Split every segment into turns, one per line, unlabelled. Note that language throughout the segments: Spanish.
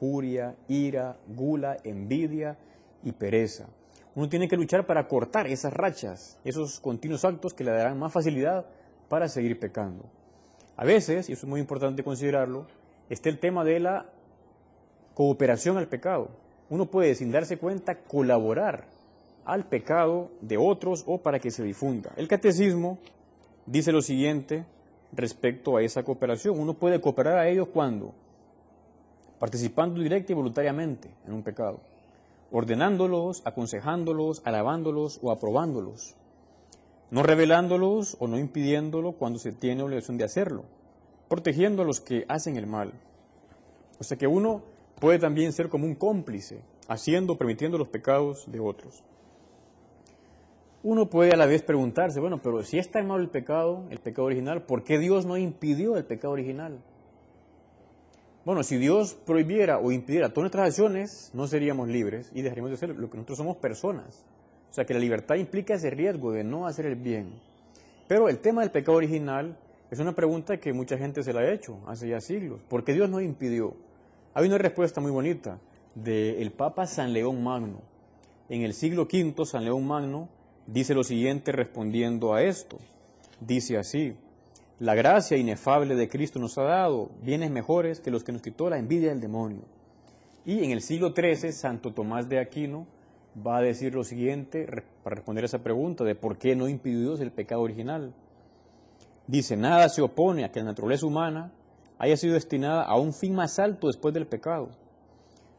lujuria, ira, gula, envidia y pereza. Uno tiene que luchar para cortar esas rachas, esos continuos actos que le darán más facilidad para seguir pecando. A veces, y eso es muy importante considerarlo, está el tema de la cooperación al pecado. Uno puede, sin darse cuenta, colaborar al pecado de otros o para que se difunda. El catecismo dice lo siguiente respecto a esa cooperación. Uno puede cooperar a ellos cuando, participando directa y voluntariamente en un pecado, ordenándolos, aconsejándolos, alabándolos o aprobándolos, no revelándolos o no impidiéndolo cuando se tiene obligación de hacerlo, protegiendo a los que hacen el mal. O sea que uno puede también ser como un cómplice, haciendo, permitiendo los pecados de otros. Uno puede a la vez preguntarse, bueno, pero si es tan malo el pecado original, ¿por qué Dios no impidió el pecado original? Bueno, si Dios prohibiera o impidiera todas nuestras acciones, no seríamos libres y dejaríamos de ser lo que nosotros somos, personas. O sea que la libertad implica ese riesgo de no hacer el bien. Pero el tema del pecado original es una pregunta que mucha gente se la ha hecho hace ya siglos. ¿Por qué Dios no impidió? Hay una respuesta muy bonita del Papa San León Magno. En el siglo V, San León Magno dice lo siguiente respondiendo a esto. Dice así: la gracia inefable de Cristo nos ha dado bienes mejores que los que nos quitó la envidia del demonio. Y en el siglo XIII, Santo Tomás de Aquino va a decir lo siguiente para responder a esa pregunta de por qué no impidió Dios el pecado original. Dice: nada se opone a que la naturaleza humana haya sido destinada a un fin más alto después del pecado.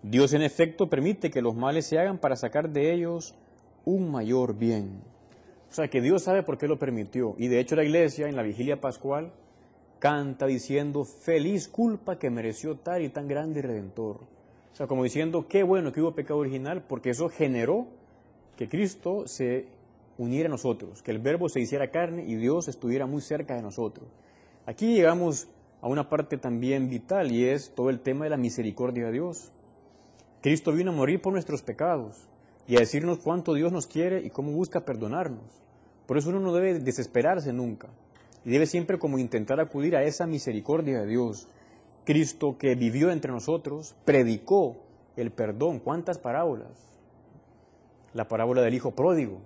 Dios en efecto permite que los males se hagan para sacar de ellos un mayor bien. O sea que Dios sabe por qué lo permitió. Y de hecho la Iglesia en la vigilia pascual canta diciendo: feliz culpa que mereció tal y tan grande Redentor. O sea, como diciendo, qué bueno que hubo pecado original, porque eso generó que Cristo se uniera a nosotros, que el Verbo se hiciera carne y Dios estuviera muy cerca de nosotros. Aquí llegamos a una parte también vital y es todo el tema de la misericordia de Dios. Cristo vino a morir por nuestros pecados y a decirnos cuánto Dios nos quiere y cómo busca perdonarnos. Por eso uno no debe desesperarse nunca y debe siempre como intentar acudir a esa misericordia de Dios. Cristo, que vivió entre nosotros, predicó el perdón. ¿Cuántas parábolas? La parábola del hijo pródigo,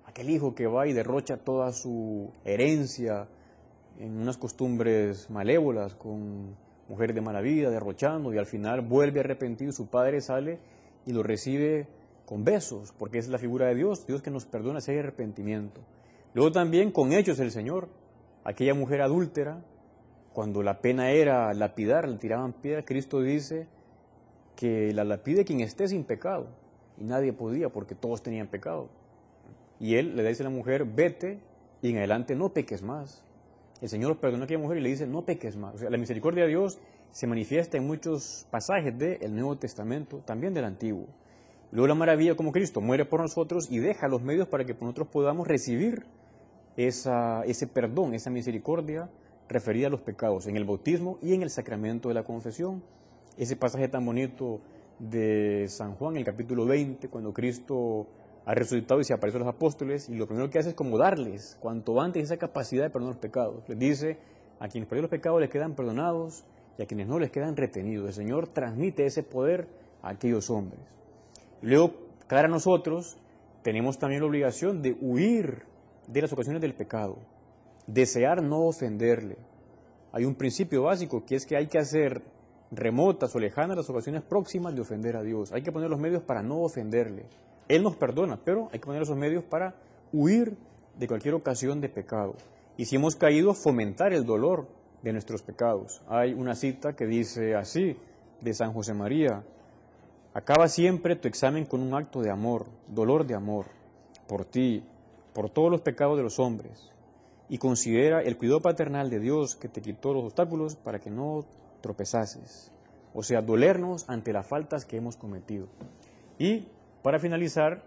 aquel hijo que va y derrocha toda su herencia en unas costumbres malévolas con mujeres de mala vida, derrochando, y al final vuelve arrepentido y su padre sale y lo recibe con besos, porque es la figura de Dios, Dios que nos perdona si hay arrepentimiento. Luego también con hechos el Señor, aquella mujer adúltera, cuando la pena era lapidar, le tiraban piedra, Cristo dice que la lapide quien esté sin pecado, y nadie podía porque todos tenían pecado. Y Él le dice a la mujer, vete y en adelante no peques más. El Señor perdonó a aquella mujer y le dice, no peques más. O sea, la misericordia de Dios se manifiesta en muchos pasajes del Nuevo Testamento, también del Antiguo. Luego la maravilla como Cristo muere por nosotros y deja los medios para que nosotros podamos recibir ese perdón, esa misericordia referida a los pecados en el bautismo y en el sacramento de la confesión. Ese pasaje tan bonito de San Juan, el capítulo 20, cuando Cristo ha resucitado y se apareció a los apóstoles, y lo primero que hace es como darles cuanto antes esa capacidad de perdonar los pecados. Les dice, a quienes perdieron los pecados les quedan perdonados y a quienes no les quedan retenidos. El Señor transmite ese poder a aquellos hombres. Luego, cara a nosotros, tenemos también la obligación de huir de las ocasiones del pecado, desear no ofenderle. Hay un principio básico que es que hay que hacer remotas o lejanas las ocasiones próximas de ofender a Dios. Hay que poner los medios para no ofenderle. Él nos perdona, pero hay que poner esos medios para huir de cualquier ocasión de pecado. Y si hemos caído, fomentar el dolor de nuestros pecados. Hay una cita que dice así, de San José María: acaba siempre tu examen con un acto de amor, dolor de amor, por ti, por todos los pecados de los hombres, y considera el cuidado paternal de Dios que te quitó los obstáculos para que no tropezases. O sea, dolernos ante las faltas que hemos cometido. Y para finalizar,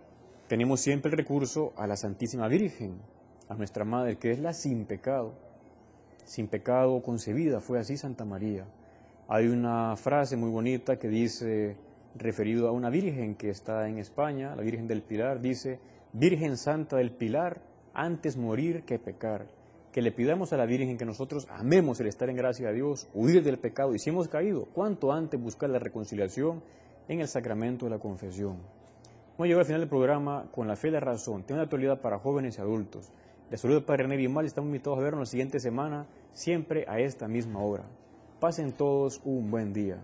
tenemos siempre el recurso a la Santísima Virgen, a nuestra Madre, que es la sin pecado concebida, fue así Santa María. Hay una frase muy bonita que dice, referido a una virgen que está en España, la Virgen del Pilar, dice: Virgen Santa del Pilar, antes morir que pecar. que le pidamos a la Virgen que nosotros amemos el estar en gracia a Dios, huir del pecado, y si hemos caído, cuanto antes buscar la reconciliación en el sacramento de la confesión. Hemos llegado al final del programa con la fe y la razón, tema de actualidad para jóvenes y adultos. Les saludo el Padre René Bimal y estamos invitados a vernos la siguiente semana, siempre a esta misma hora. Pasen todos un buen día.